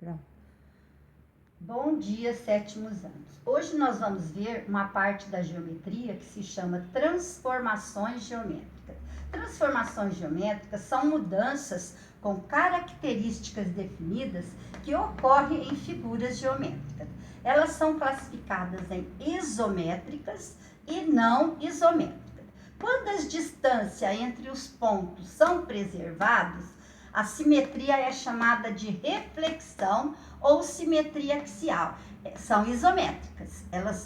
Pronto. Bom dia, sétimos anos. Hoje nós vamos ver uma parte da geometria que se chama transformações geométricas. Transformações geométricas são mudanças com características definidas que ocorrem em figuras geométricas. Elas são classificadas em isométricas e não isométricas. Quando as distâncias entre os pontos são preservadas, a simetria é chamada de reflexão ou simetria axial. São isométricas,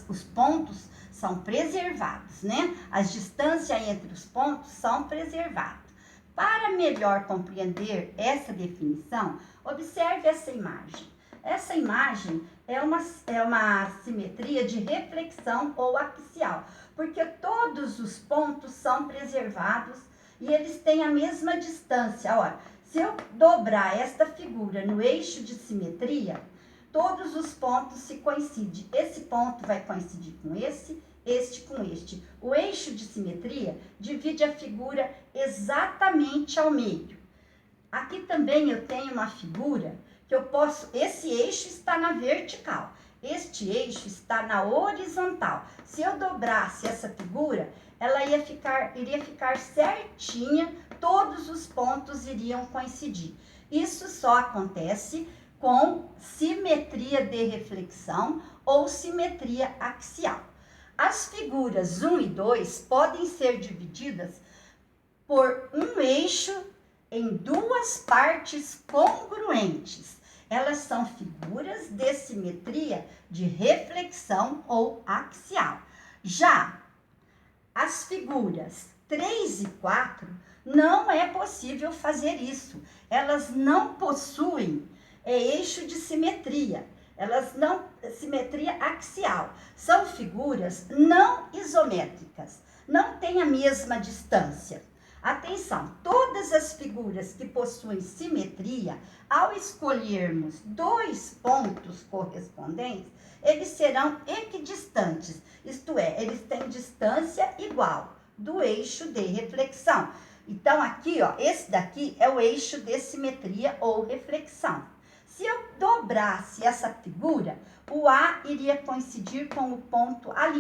os pontos são preservados, né? As distâncias entre os pontos são preservadas. Para melhor compreender essa definição, observe essa imagem. Essa imagem é uma simetria de reflexão ou axial, porque todos os pontos são preservados e eles têm a mesma distância. Olha, se eu dobrar esta figura no eixo de simetria, todos os pontos se coincidem. Esse ponto vai coincidir com este com este. O eixo de simetria divide a figura exatamente ao meio. Aqui também eu tenho uma figura que esse eixo está na vertical, este eixo está na horizontal. Se eu dobrasse essa figura, ela iria ficar certinha, todos os pontos iriam coincidir. Isso só acontece com simetria de reflexão ou simetria axial. As figuras 1 e 2 podem ser divididas por um eixo em duas partes congruentes. Elas são figuras de simetria de reflexão ou axial. Já as figuras 3 e 4, não é possível fazer isso. Elas não possuem eixo de simetria. Simetria axial. São figuras não isométricas. Não têm a mesma distância. Atenção, todas as figuras que possuem simetria, ao escolhermos dois pontos correspondentes, eles serão equidistantes, isto é, eles têm distância igual do eixo de reflexão. Então, aqui, ó, esse daqui é o eixo de simetria ou reflexão. Se eu dobrasse essa figura, o A iria coincidir com o ponto A',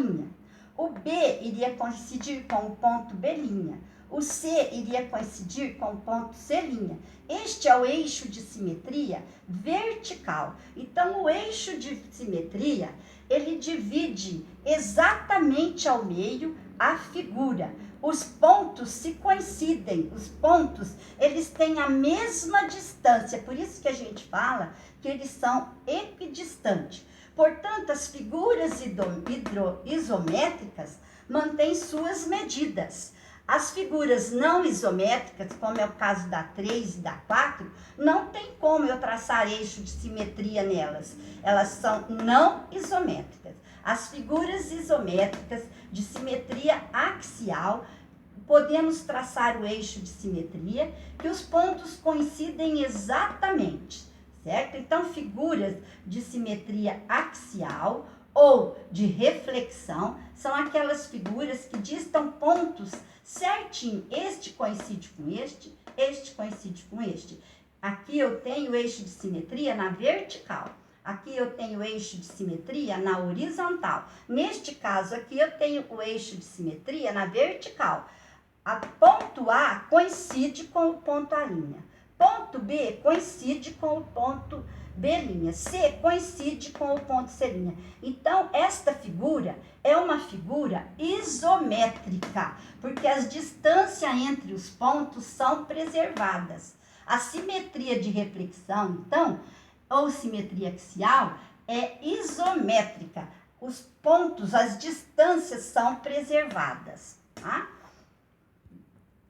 o B iria coincidir com o ponto B', o C iria coincidir com o ponto C'. Este é o eixo de simetria vertical. Então, o eixo de simetria, ele divide exatamente ao meio a figura. Os pontos se coincidem, os pontos, eles têm a mesma distância, por isso que a gente fala que eles são equidistantes. Portanto, as figuras isométricas mantêm suas medidas. As figuras não isométricas, como é o caso da 3 e da 4, não tem como eu traçar eixo de simetria nelas. Elas são não isométricas. As figuras isométricas de simetria axial, podemos traçar o eixo de simetria, que os pontos coincidem exatamente, certo? Então, figuras de simetria axial ou de reflexão são aquelas figuras que distam pontos certinho. Este coincide com este coincide com este. Aqui eu tenho o eixo de simetria na vertical. Aqui eu tenho o eixo de simetria na horizontal. Neste caso aqui eu tenho o eixo de simetria na vertical. A ponto A coincide com o ponto A'. Ponto B coincide com o ponto B'. C coincide com o ponto C'. Então, esta figura é uma figura isométrica, porque as distâncias entre os pontos são preservadas. A simetria de reflexão, então, ou simetria axial, é isométrica. Os pontos, as distâncias são preservadas, tá?